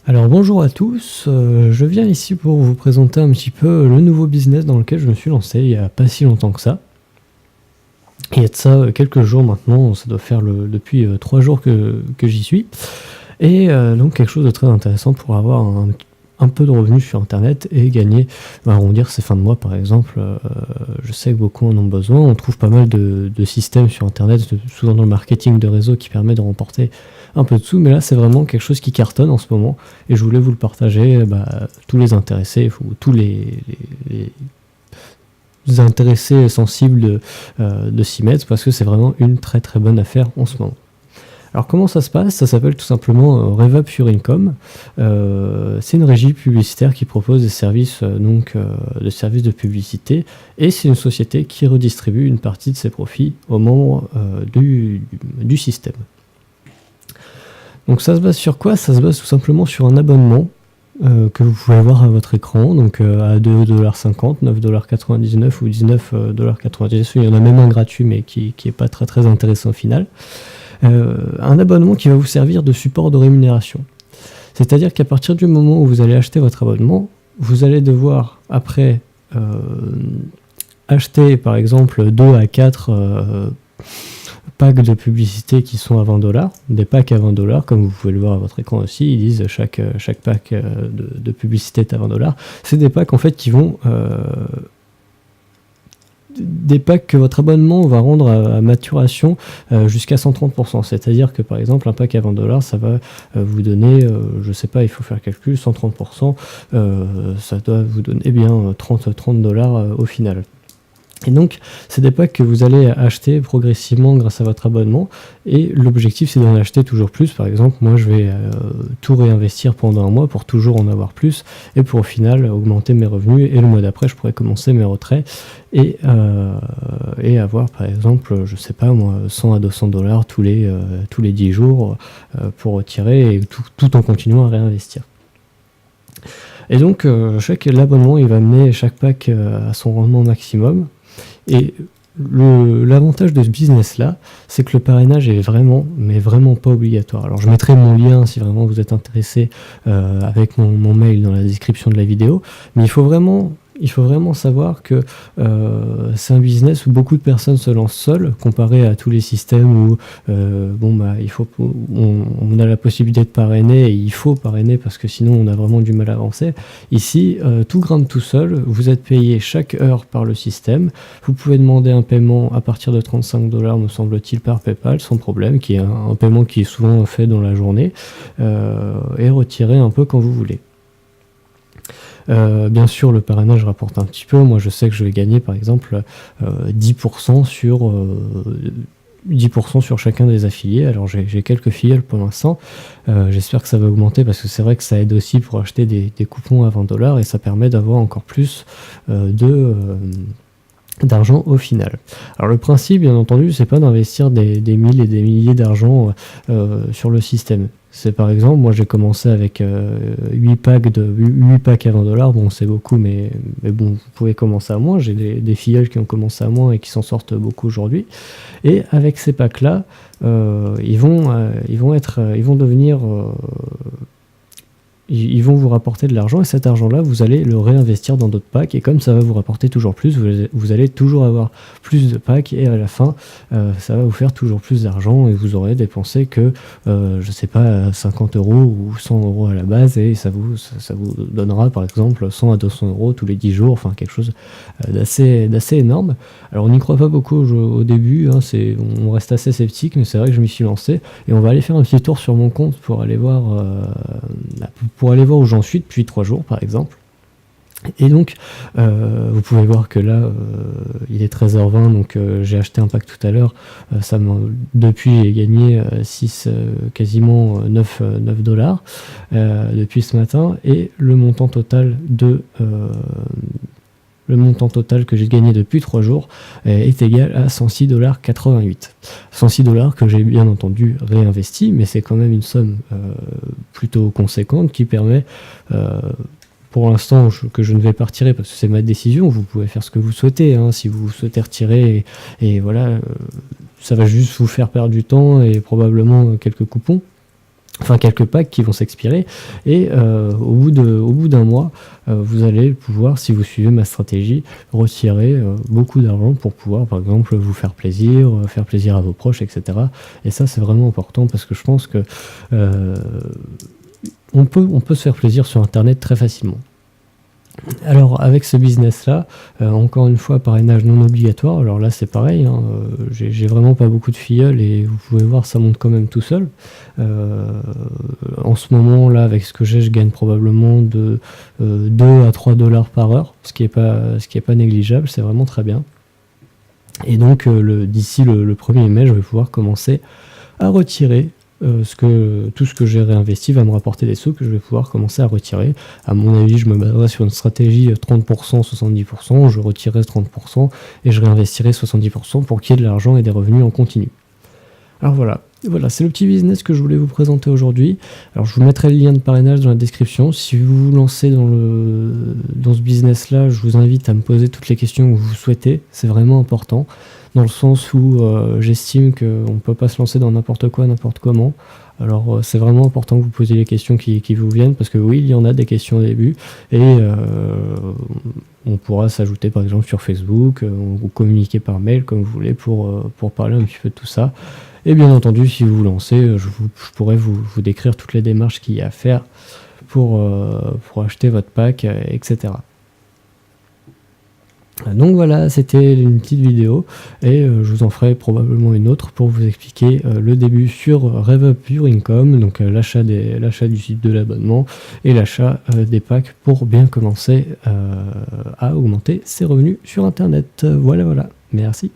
Alors bonjour à tous, je viens ici pour vous présenter un petit peu le nouveau business dans lequel je me suis lancé il n'y a pas si longtemps que ça. Il y a de ça quelques jours maintenant, ça doit faire depuis 3 jours que j'y suis. Et donc quelque chose de très intéressant pour avoir un peu de revenus sur internet et gagner, arrondir ses fins de mois par exemple. Je sais que beaucoup en ont besoin, on trouve pas mal de systèmes sur internet, souvent dans le marketing de réseau qui permet de remporter un peu de sous, mais là c'est vraiment quelque chose qui cartonne en ce moment et je voulais vous le partager, tous les intéressés ou tous les intéressés sensibles de s'y mettre parce que c'est vraiment une très très bonne affaire en ce moment. Alors comment ça se passe? Ça s'appelle tout simplement RevUp Your Income. C'est une régie publicitaire qui propose des services de services de publicité et c'est une société qui redistribue une partie de ses profits aux membres du système. Donc ça se base sur quoi? Ça se base tout simplement sur un abonnement que vous pouvez voir à votre écran, donc à 2,50 $, 9,99 $ ou 19,99 $. Il y en a même un gratuit mais qui est pas très très intéressant au final. Un abonnement qui va vous servir de support de rémunération. C'est-à-dire qu'à partir du moment où vous allez acheter votre abonnement, vous allez devoir après acheter par exemple 2 à 4 packs de publicité qui sont à 20 $, des packs à 20 $, comme vous pouvez le voir à votre écran aussi, ils disent chaque pack de publicité est à 20 $. C'est des packs en fait qui vont des packs que votre abonnement va rendre à maturation jusqu'à 130%. C'est-à-dire que par exemple un pack à 20 $, ça va vous donner, je sais pas, il faut faire le calcul, 130%, ça doit vous donner bien 30 $ au final. Et donc, c'est des packs que vous allez acheter progressivement grâce à votre abonnement. Et l'objectif, c'est d'en acheter toujours plus. Par exemple, moi, je vais tout réinvestir pendant un mois pour toujours en avoir plus. Et pour au final, augmenter mes revenus. Et le mois d'après, je pourrais commencer mes retraits. Et avoir, par exemple, je sais pas moi, 100 à 200 $ tous les 10 jours pour retirer. Et tout en continuant à réinvestir. Et donc, l'abonnement, il va mener chaque pack à son rendement maximum. Et l'avantage de ce business-là, c'est que le parrainage est vraiment, mais vraiment pas obligatoire. Alors je mettrai mon lien si vraiment vous êtes intéressé avec mon mail dans la description de la vidéo, mais il faut vraiment savoir que c'est un business où beaucoup de personnes se lancent seules, comparé à tous les systèmes où on a la possibilité de parrainer et il faut parrainer parce que sinon on a vraiment du mal à avancer. Ici, tout grimpe tout seul, vous êtes payé chaque heure par le système, vous pouvez demander un paiement à partir de 35 $, me semble-t-il, par PayPal, sans problème, qui est un paiement qui est souvent fait dans la journée, et retirer un peu quand vous voulez. Bien sûr, le parrainage rapporte un petit peu. Moi, je sais que je vais gagner, par exemple, 10% sur chacun des affiliés. Alors, j'ai quelques filleuls pour l'instant. J'espère que ça va augmenter parce que c'est vrai que ça aide aussi pour acheter des coupons à 20 $ et ça permet d'avoir encore plus d'argent au final. Alors le principe, bien entendu, c'est pas d'investir des milliers et des milliers d'argent sur le système. C'est par exemple, moi j'ai commencé avec 8 packs à 20 $. Bon, c'est beaucoup, mais bon, vous pouvez commencer à moins. J'ai des filleuls qui ont commencé à moins et qui s'en sortent beaucoup aujourd'hui. Et avec ces packs-là, ils vont vous rapporter de l'argent et cet argent-là, vous allez le réinvestir dans d'autres packs et comme ça va vous rapporter toujours plus, vous allez toujours avoir plus de packs et à la fin, ça va vous faire toujours plus d'argent et vous aurez dépensé que, je sais pas, 50 € ou 100 € à la base et ça vous donnera par exemple 100 à 200 € tous les 10 jours, enfin quelque chose d'assez énorme. Alors on n'y croit pas beaucoup au début, hein, on reste assez sceptique, mais c'est vrai que je m'y suis lancé et on va aller faire un petit tour sur mon compte pour aller voir où j'en suis depuis 3 jours par exemple. Et donc vous pouvez voir que là il est 13h20, donc j'ai acheté un pack tout à l'heure, depuis j'ai gagné quasiment 9 $ depuis ce matin et le montant total que j'ai gagné depuis 3 jours est égal à 106,88 $. 106 $ que j'ai bien entendu réinvesti, mais c'est quand même une somme plutôt conséquente qui permet, pour l'instant, que je ne vais pas retirer parce que c'est ma décision. Vous pouvez faire ce que vous souhaitez, hein, si vous souhaitez retirer et voilà, ça va juste vous faire perdre du temps et probablement quelques coupons. enfin quelques packs qui vont s'expirer, et au bout d'un mois, vous allez pouvoir, si vous suivez ma stratégie, retirer beaucoup d'argent pour pouvoir, par exemple, vous faire plaisir à vos proches, etc. Et ça, c'est vraiment important parce que je pense que on peut se faire plaisir sur Internet très facilement. Alors avec ce business-là, encore une fois, parrainage non obligatoire. Alors là, c'est pareil, hein, j'ai vraiment pas beaucoup de filleuls et vous pouvez voir, ça monte quand même tout seul. En ce moment, là, avec ce que j'ai, je gagne probablement de 2 à 3 dollars par heure, ce qui est pas négligeable, c'est vraiment très bien. Et donc, d'ici le 1er mai, je vais pouvoir commencer à retirer tout ce que j'ai réinvesti va me rapporter des sous que je vais pouvoir commencer à retirer. À mon avis, je me baserai sur une stratégie 30%, 70%, je retirerai 30% et je réinvestirai 70% pour qu'il y ait de l'argent et des revenus en continu. Alors voilà, c'est le petit business que je voulais vous présenter aujourd'hui. Alors je vous mettrai le lien de parrainage dans la description. Si vous vous lancez dans ce business-là, je vous invite à me poser toutes les questions que vous souhaitez. C'est vraiment important, dans le sens où j'estime qu'on ne peut pas se lancer dans n'importe quoi, n'importe comment. Alors c'est vraiment important que vous posiez les questions qui vous viennent, parce que oui, il y en a des questions au début, et on pourra s'ajouter par exemple sur Facebook, ou communiquer par mail comme vous voulez pour parler un petit peu de tout ça. Et bien entendu, si vous vous lancez, je pourrais vous décrire toutes les démarches qu'il y a à faire pour acheter votre pack, etc. Donc voilà, c'était une petite vidéo et je vous en ferai probablement une autre pour vous expliquer le début sur RevUp Your Income, donc l'achat du site de l'abonnement et l'achat des packs pour bien commencer à augmenter ses revenus sur Internet. Voilà, merci.